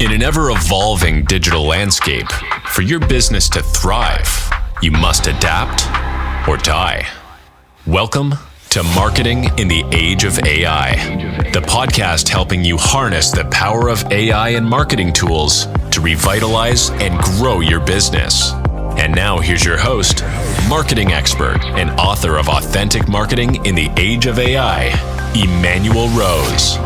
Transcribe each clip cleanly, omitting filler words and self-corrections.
In an ever-evolving digital landscape, for your business to thrive, you must adapt or die. Welcome to Marketing in the Age of AI, the podcast helping you harness the power of AI and marketing tools to revitalize and grow your business. And now here's your host, marketing expert and author of Authentic Marketing in the Age of AI, Emanuel Rose.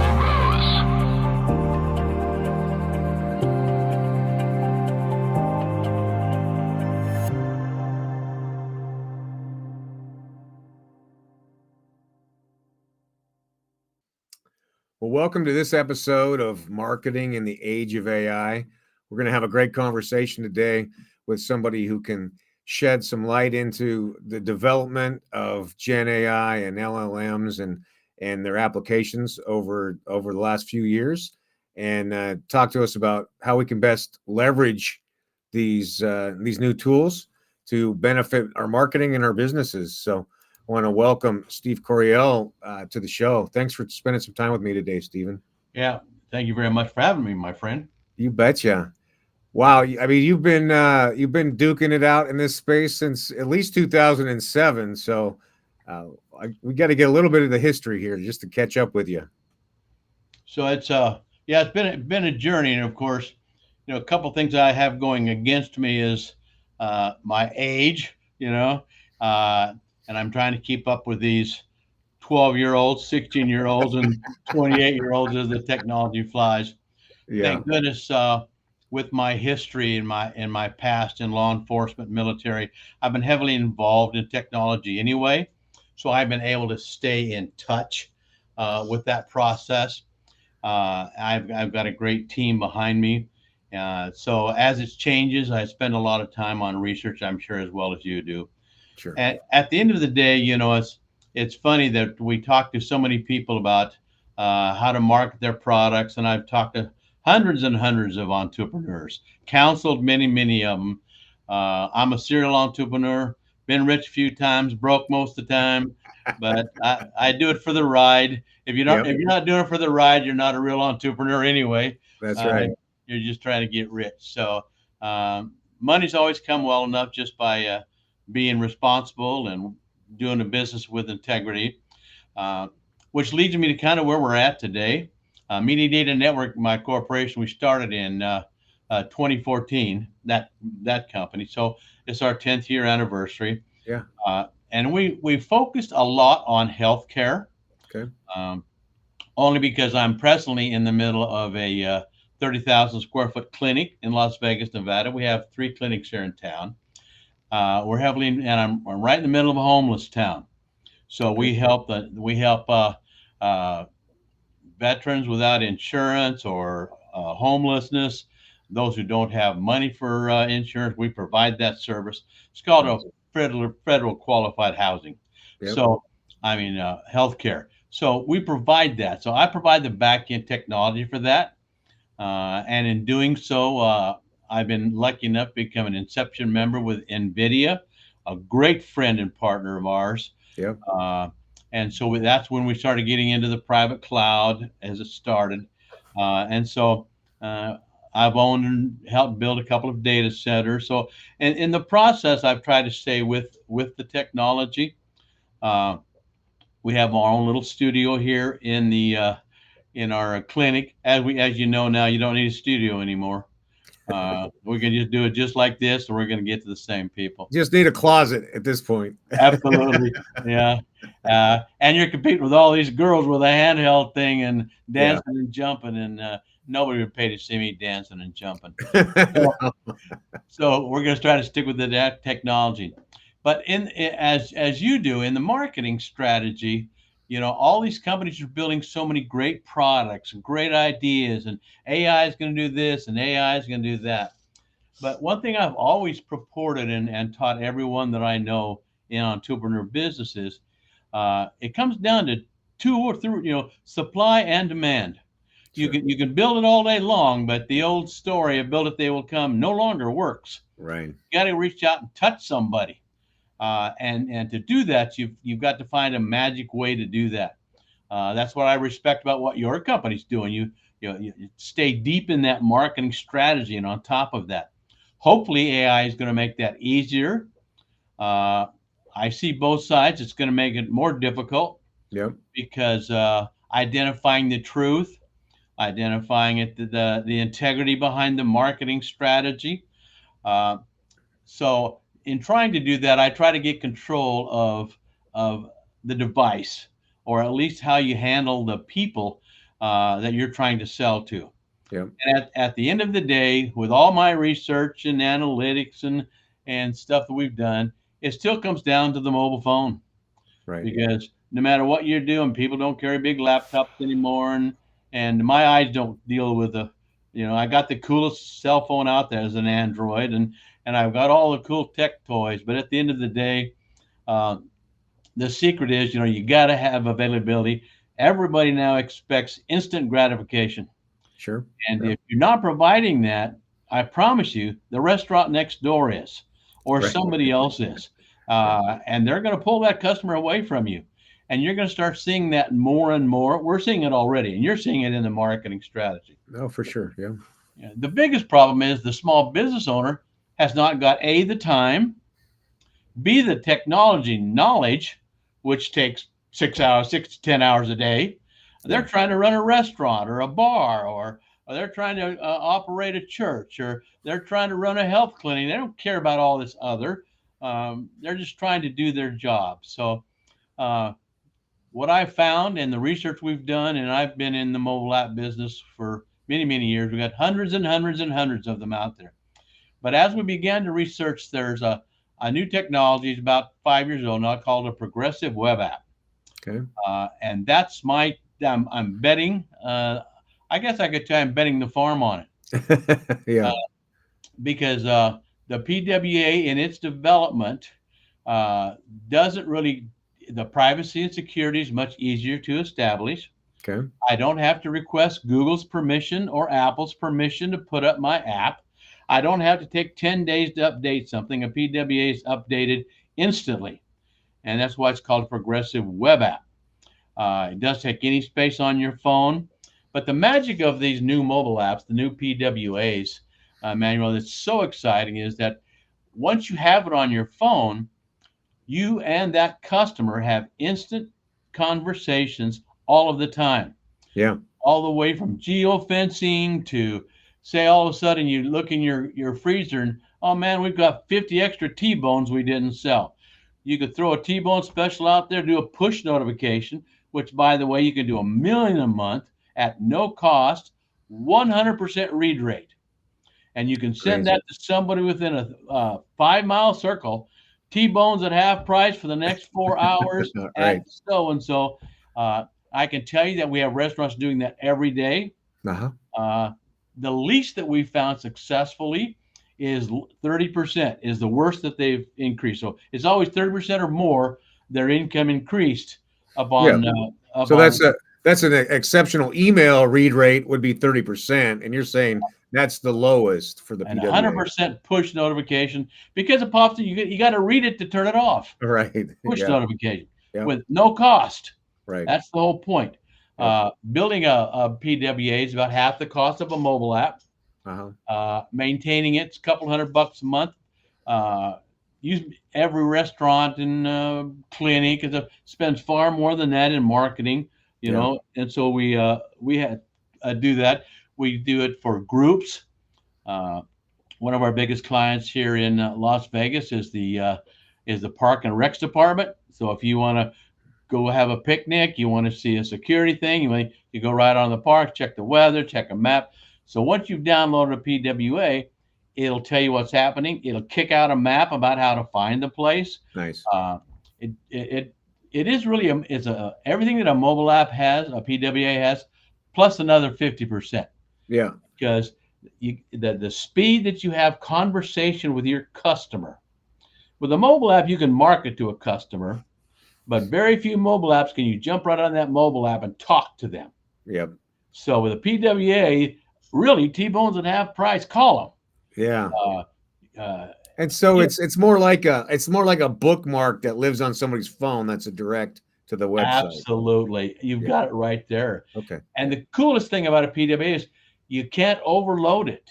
Well, welcome to this episode of Marketing in the Age of AI. We're going to have a great conversation today with somebody who can shed some light into the development of Gen AI and LLMs and their applications over the last few years, and talk to us about how we can best leverage these new tools to benefit our marketing and our businesses. So I want to welcome Steve Coryell to the show. Thanks for spending some time with me today, Steven. Yeah, thank you very much for having me, my friend. You betcha. Wow, I mean, you've been duking it out in this space since at least 2007. So we got to get a little bit of the history here just to catch up with you. So it's been a journey, and of course, a couple things I have going against me is my age, and I'm trying to keep up with these 12-year-olds, 16-year-olds, and 28-year-olds as the technology flies. Yeah. Thank goodness, with my history in my past in law enforcement, military, I've been heavily involved in technology anyway, so I've been able to stay in touch with that process. I've got a great team behind me. So as it changes, I spend a lot of time on research, I'm sure, as well as you do. Sure. At the end of the day, it's funny that we talk to so many people about how to market their products, and I've talked to hundreds and hundreds of entrepreneurs, counseled many of them. I'm a serial entrepreneur, been rich a few times, broke most of the time, but I do it for the ride. If you're not doing it for the ride, you're not a real entrepreneur anyway. That's right. You're just trying to get rich. So money's always come well enough just by being responsible and doing a business with integrity, which leads me to kind of where we're at today. Media Data Network, my corporation, we started in 2014, that company. So it's our 10th year anniversary. Yeah. And we focused a lot on healthcare. Okay. Only because I'm presently in the middle of a 30,000 square foot clinic in Las Vegas, Nevada. We have 3 clinics here in town. We're heavily, and I'm right in the middle of a homeless town. So we help veterans without insurance or homelessness, those who don't have money for insurance. We provide that service. It's called a federal qualified housing. Yep. So, healthcare. So we provide that. So I provide the back end technology for that. And in doing so, I've been lucky enough to become an Inception member with NVIDIA, a great friend and partner of ours. Yep. And so that's when we started getting into the private cloud as it started. And so I've owned and helped build a couple of data centers. So in the process, I've tried to stay with the technology. We have our own little studio here in our clinic. As you know now, you don't need a studio anymore. We can just do it just like this, and we're going to get to the same people. Just need a closet at this point. Absolutely. Yeah. And you're competing with all these girls with a handheld thing and dancing and jumping, and nobody would pay to see me dancing and jumping. So we're going to try to stick with that technology. But as you do in the marketing strategy, all these companies are building so many great products and great ideas, and AI is going to do this and AI is going to do that. But one thing I've always purported and taught everyone that I know in entrepreneur businesses, it comes down to 2 or 3, supply and demand. Sure. You can build it all day long, but the old story of build it, they will come no longer works. Right. You got to reach out and touch somebody. And to do that, you've got to find a magic way to do that. That's what I respect about what your company's doing. You you stay deep in that marketing strategy, and on top of that, hopefully AI is going to make that easier. I see both sides. It's going to make it more difficult Yep. because identifying the truth, identifying the integrity behind the marketing strategy. Uh, so in trying to do that, I try to get control of the device, or at least how you handle the people that you're trying to sell to. Yep. And at the end of the day, with all my research and analytics and stuff that we've done, it still comes down to the mobile phone, Right. because no matter what you're doing, people don't carry big laptops anymore, and my eyes don't deal with I got the coolest cell phone out there as an Android, and I've got all the cool tech toys, but at the end of the day, uh, the secret is, you got to have availability. Everybody now expects instant gratification. Sure. And Yep. if you're not providing that, I promise you, the restaurant next door is, or Right. somebody else is, and they're going to pull that customer away from you. And you're going to start seeing that more and more. We're seeing it already, and you're seeing it in the marketing strategy. No, for sure. Yeah. Yeah, the biggest problem is the small business owner has not got the time, B, the technology knowledge, which takes 6 hours, 6 to 10 hours a day. They're Yeah. trying to run a restaurant or a bar, or they're trying to operate a church, or they're trying to run a health clinic. They don't care about all this other. They're just trying to do their job. So, what I found in the research we've done, and I've been in the mobile app business for many, many years, we've got hundreds and hundreds and hundreds of them out there. But as we began to research, there's a new technology. It's about 5 years old now, called a progressive web app. Okay. And that's I'm betting, I guess I could tell I'm betting the farm on it. Yeah. Because the PWA in its development uh, doesn't really, the privacy and security is much easier to establish. Okay. I don't have to request Google's permission or Apple's permission to put up my app. I don't have to take 10 days to update something. A PWA is updated instantly. And that's why it's called a progressive web app. It does take any space on your phone. But the magic of these new mobile apps, the new PWAs, Manuel, that's so exciting is that once you have it on your phone, you and that customer have instant conversations all of the time. Yeah. All the way from geofencing to, say, all of a sudden you look in your freezer and, oh man, we've got 50 extra T-bones we didn't sell. You could throw a T-bone special out there, do a push notification, which, by the way, you can do 1 million a month at no cost, 100% read rate. And you can send Crazy. that to somebody within a 5-mile circle, T-bones at half price for the next 4 hours Right. at so-and-so. I can tell you that we have restaurants doing that every day. Uh-huh. The least that we found successfully is 30% is the worst that they've increased. So it's always 30% or more their income increased upon. Yeah. So that's an exceptional email read rate would be 30%, and you're saying that's the lowest for the and PWA. 100% push notification, because it pops in. You got to read it to turn it off. Right. Push Yeah. notification Yeah. with no cost. Right. That's the whole point. Yep. Building a PWA is about half the cost of a mobile app. Uh-huh. Maintaining it's a couple $100 a month. Every restaurant and clinic spends far more than that in marketing, Yeah. and so we had do that. We do it for groups. One of our biggest clients here in Las Vegas is the Park and Recs department. So if you want to go have a picnic, you want to see a security thing, you go right on the park, check the weather, check a map. So once you've downloaded a PWA, it'll tell you what's happening. It'll kick out a map about how to find the place. Nice. It is really everything that a mobile app has, a PWA has, plus another 50%. Yeah. Because the speed that you have conversation with your customer. With a mobile app, you can market to a customer, but very few mobile apps can you jump right on that mobile app and talk to them. Yep. So with a PWA, really T-bones at half price, call Yeah. them. And so it's more like a bookmark that lives on somebody's phone. That's a direct to the website. Absolutely. You've Yeah. got it right there. Okay. And the coolest thing about a PWA is you can't overload it.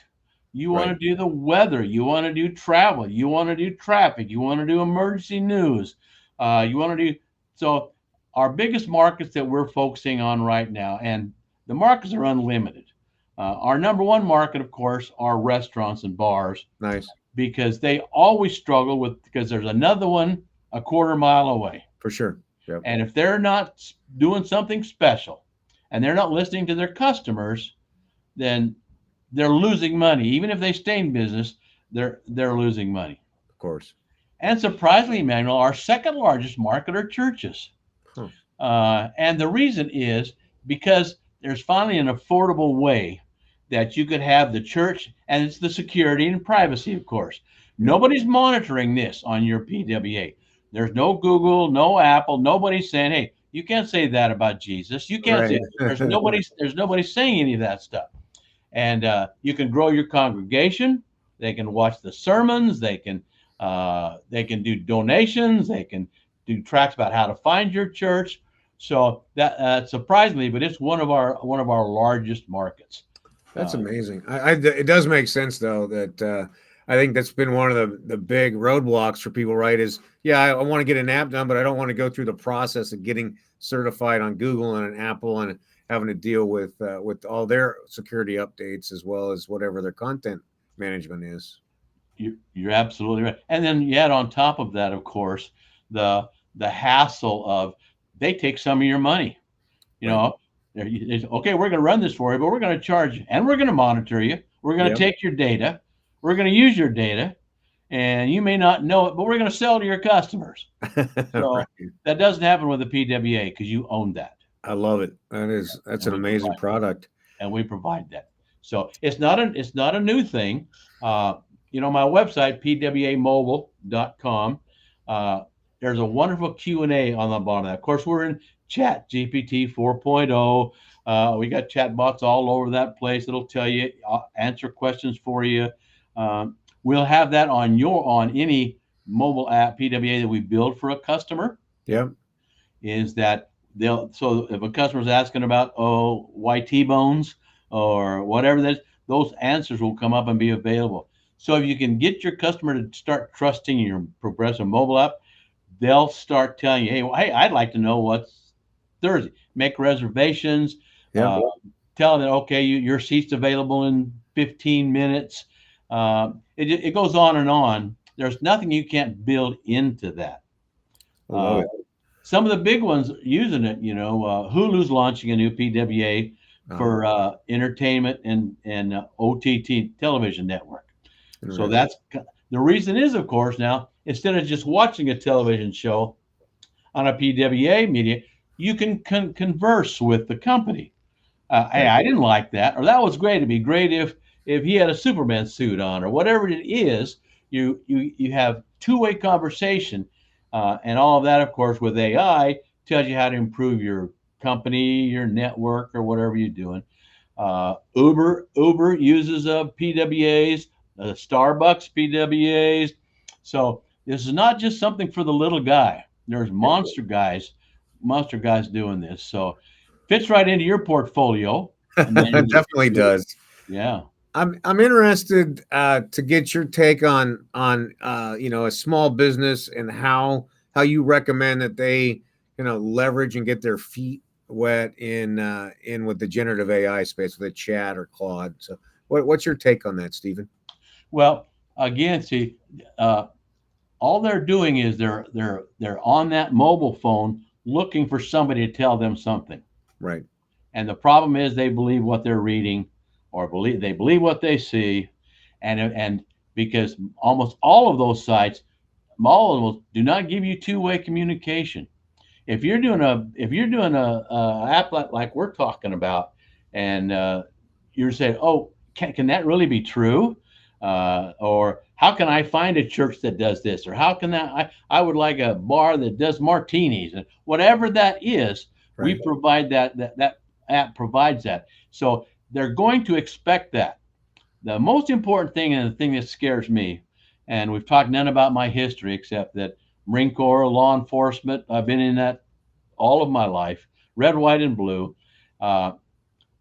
You want Right. to do the weather, you want to do travel, you want to do traffic, you want to do emergency news, you want to do so. Our biggest markets that we're focusing on right now, and the markets are unlimited. Our number one market, of course, are restaurants and bars Nice. because they always struggle with because there's another one a quarter mile away. For sure. Yep. And if they're not doing something special and they're not listening to their customers, then they're losing money. Even if they stay in business, they're losing money. Of course. And surprisingly, Emmanuel, our second largest market are churches. Huh. And the reason is because there's finally an affordable way that you could have the church, and it's the security and privacy, of course. Nobody's monitoring this on your PWA. There's no Google, no Apple, nobody's saying, hey, you can't say that about Jesus. You can't say Right. there's nobody saying any of that stuff. And you can grow your congregation. They can watch the sermons. They can do donations. They can do tracks about how to find your church. So that surprisingly, but it's one of our largest markets. That's amazing. It does make sense though that I think that's been one of the big roadblocks for people, right? Is I want to get an app done, but I don't want to go through the process of getting certified on Google and an Apple and having to deal with all their security updates as well as whatever their content management is. You're absolutely right. And then you add on top of that, of course, the hassle of they take some of your money. You know, okay, we're going to run this for you, but we're going to charge you and we're going to monitor you. We're going to take your data. We're going to use your data, and you may not know it, but we're going to sell to your customers. So that doesn't happen with the PWA because you own that. I love it. That's an amazing product, and we provide that. So it's not a new thing. My website pwamobile.com. There's a wonderful Q&A on the bottom of that. Of course, we're in Chat GPT 4.0. We got chat bots all over that place. It'll tell you, answer questions for you. We'll have that on any mobile app PWA that we build for a customer. Yeah. Is that so if a customer's asking about why T-bones or whatever that is, those answers will come up and be available. So if you can get your customer to start trusting your progressive mobile app, they'll start telling you, hey, I'd like to know what's Thursday. Make reservations. Yeah. Tell them, okay, your seat's available in 15 minutes. It goes on and on. There's nothing you can't build into that. I love it. Some of the big ones using it, Hulu's launching a new PWA for entertainment and OTT television network. So that's the reason is, of course, now instead of just watching a television show on a PWA media, you can converse with the company. Hey, I didn't like that, or that was great. It'd be great if he had a Superman suit on, or whatever it is. You have two-way conversation, and all of that, of course, with AI tells you how to improve your company, your network, or whatever you're doing. Uber uses PWAs, Starbucks PWAs. So this is not just something for the little guy. There's monster guys doing this. So fits right into your portfolio. It definitely does. Yeah. I'm interested to get your take on a small business and how you recommend that they leverage and get their feet wet in with the generative AI space with a chat or Claude. So what's your take on that, Steven? Well, again, see, all they're doing is they're on that mobile phone looking for somebody to tell them something. Right. And the problem is they believe what they're reading, or they believe what they see, and because almost all of those sites, all of them do not give you two-way communication. If you're doing a app like we're talking about, and you're saying, oh, can that really be true? Or how can I find a church that does this? Or how can I would like a bar that does martinis, and whatever that is, we provide that app provides that. So they're going to expect that. The most important thing, and the thing that scares me, and we've talked none about my history except that Marine Corps, law enforcement, I've been in that all of my life, red, white, and blue.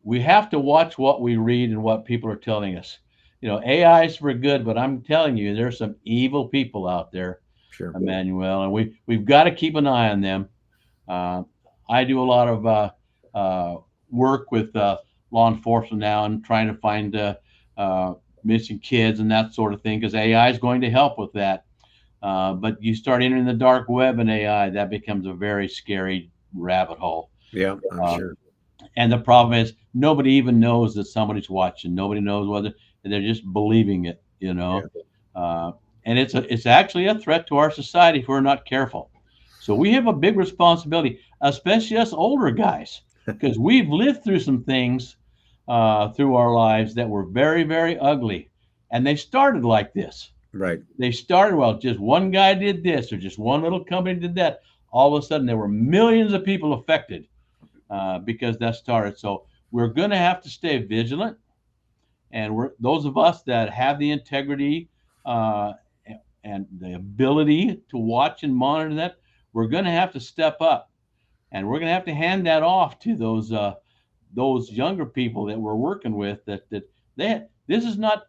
We have to watch what we read and what people are telling us. AI is for good, but I'm telling you, there's some evil people out there, Sure. Emmanuel, and we've got to keep an eye on them. I do a lot of work with law enforcement now and trying to find missing kids and that sort of thing, because AI is going to help with that. But you start entering the dark web and AI, that becomes a very scary rabbit hole. Yeah, I'm sure. And the problem is nobody even knows that somebody's watching. Nobody knows whether they're just believing it, and it's actually a threat to our society if we're not careful. So we have a big responsibility, especially us older guys, because we've lived through some things through our lives that were very, very ugly, and they started like this. Right. They started, well, just one guy did this or just one little company did that. All of a sudden, there were millions of people affected because that started. So we're going to have to stay vigilant. And those of us that have the integrity and the ability to watch and monitor that, we're going to have to step up. And we're going to have to hand that off to those younger people that we're working with, that this is not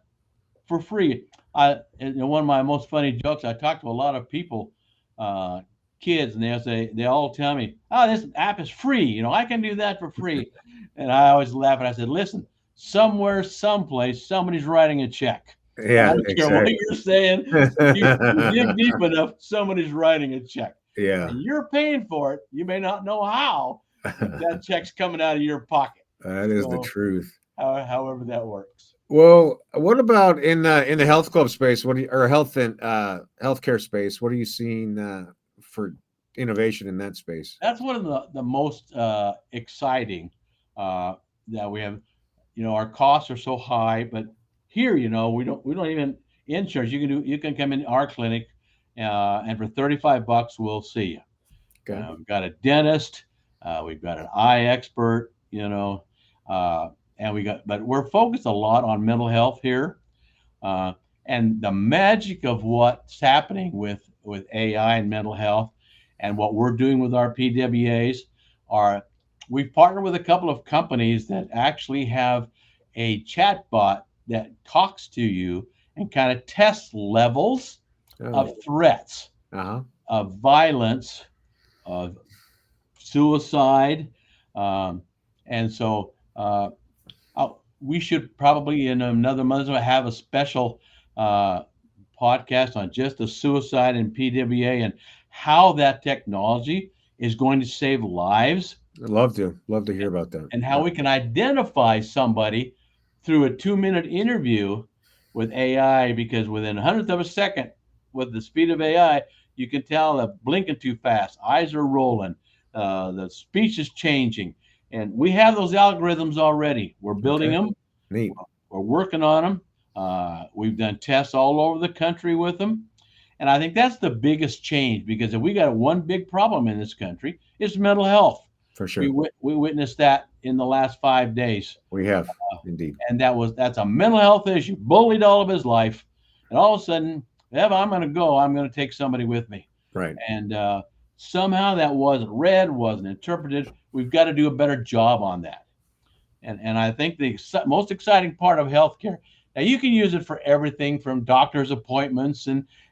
for free. One of my most funny jokes, I talk to a lot of people, kids, and they all tell me, "Oh, this app is free. I can do that for free." And I always laugh and I said, "Listen, somewhere, someplace, somebody's writing a check. Yeah, I don't care what you're saying. You dig deep enough, somebody's writing a check. Yeah. And you're paying for it. You may not know how, but that check's coming out of your pocket." That is the truth. However that works. Well, what about in the health club space? Or health and healthcare space? What are you seeing for innovation in that space? That's one of the most exciting that we have. Our costs are so high, but here, we don't even insurance. You can come in our clinic, and for $35 we'll see you. Okay. We've got a dentist, we've got an eye expert, and but we're focused a lot on mental health here, and the magic of what's happening with AI and mental health, and what we're doing with our PWAs we've partnered with a couple of companies that actually have a chat bot that talks to you and kind of tests levels of threats, of violence, of suicide, and so we should probably in another month have a special podcast on just the suicide and PWA and how that technology is going to save lives. I'd love to hear about that. And how we can identify somebody through a 2-minute interview with AI, because within 100th of a second, with the speed of AI, you can tell they're blinking too fast, eyes are rolling, the speech is changing. And we have those algorithms already. We're building them. Neat. We're working on them. We've done tests all over the country with them. And I think that's the biggest change, because if we got one big problem in this country, it's mental health. For sure. We witnessed that in the last 5 days. We have, indeed. And that's a mental health issue, bullied all of his life. And all of a sudden, if I'm going to go, I'm going to take somebody with me. Right. And somehow that wasn't read, wasn't interpreted. We've got to do a better job on that. And I think the most exciting part of healthcare, now you can use it for everything from doctor's appointments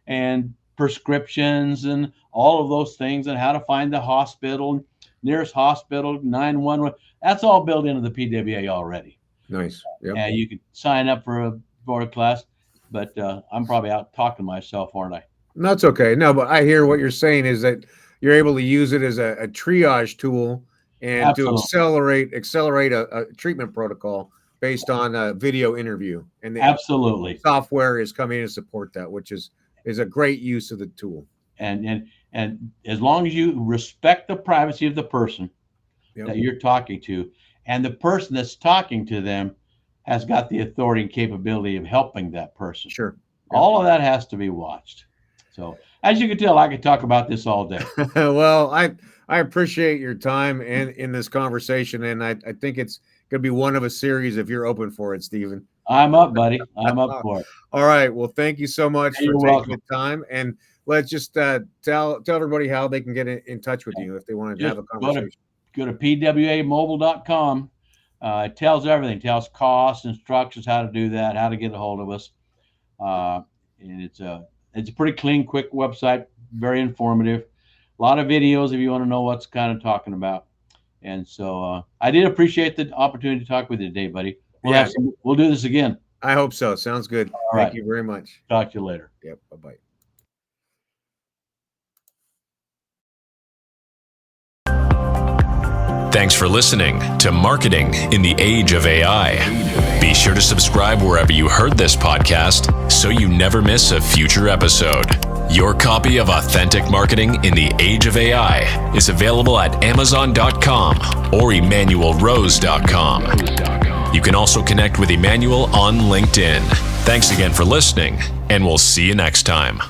and prescriptions and all of those things, and how to find the hospital, nearest hospital, 911. That's all built into the PWA already. Nice. Yep. And you can sign up for a class, but I'm probably out talking to myself, aren't I? No, it's okay. No, but I hear what you're saying is that you're able to use it as a triage tool and Absolutely. to accelerate a treatment protocol based on a video interview. And the Absolutely. software is coming in to support that, which is a great use of the tool. And as long as you respect the privacy of the person that you're talking to, and the person that's talking to them has got the authority and capability of helping that person. Sure. All of that has to be watched. So as you can tell, I could talk about this all day. Well, I appreciate your time and in this conversation, and I think it's going to be one of a series if you're open for it, Steven. I'm up, buddy. I'm up for it. All right. Well, thank you so much for taking welcome. the time. And let's just tell everybody how they can get in touch with you if they want to have a conversation. Go to pwamobile.com. It tells everything, tells costs, instructions, how to do that, how to get a hold of us. And it's a pretty clean, quick website, very informative. A lot of videos if you want to know what's kind of talking about. And so I did appreciate the opportunity to talk with you today, buddy. We'll do this again. I hope so. Sounds good. Thank you very much. Talk to you later. Yep. Bye-bye. Thanks for listening to Marketing in the Age of AI. Be sure to subscribe wherever you heard this podcast so you never miss a future episode. Your copy of Authentic Marketing in the Age of AI is available at Amazon.com or EmanuelRose.com. You can also connect with Emanuel on LinkedIn. Thanks again for listening, and we'll see you next time.